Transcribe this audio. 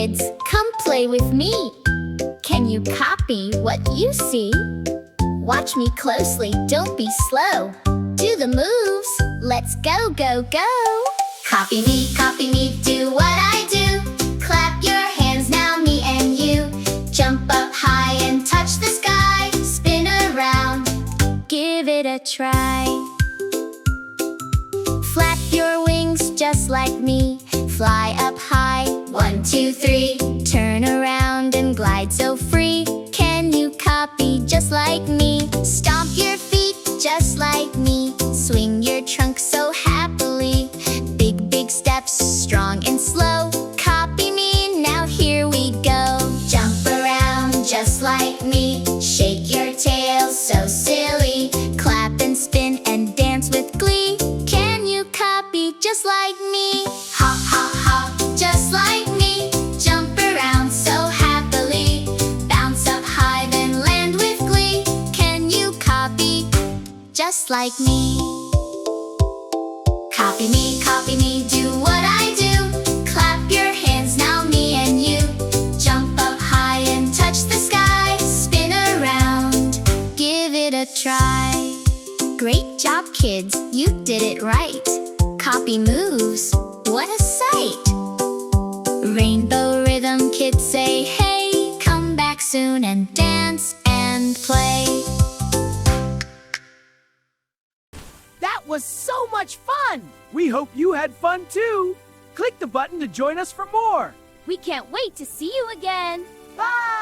kids, come play with me. Can you copy what you see? Watch me closely, don't be slow. Do the moves, let's go, go, go. Copy me, do what I do. Clap your hands now, me and you. Jump up high and touch the sky. Spin around, give it a try. Flap your wings just like me. Fly up high, 1, 2, 3. Turn around and glide so free. Can you copy just like me? Stomp your feet just like me. Swing your trunk so happily. Big, big steps, strong and slow. Copy me, now here we go. Jump around just like me. Shake your tail so silly. Clap and spin and dance with glee. Can you copy just like me? Hop, hop, hop, just like me. Jump around so happily. Bounce up high, then land with glee. Can you copy just like me? Copy me, do what I do. Clap your hands now, me and you. Jump up high and touch the sky. Spin around, give it a try. Great job, kids, you did it right. Copy moves, what a sight. Rainbow rhythm, kids say hey. Come back soon and dance and play. That was so much fun! We hope you had fun too! Click the button to join us for more! We can't wait to see you again! Bye!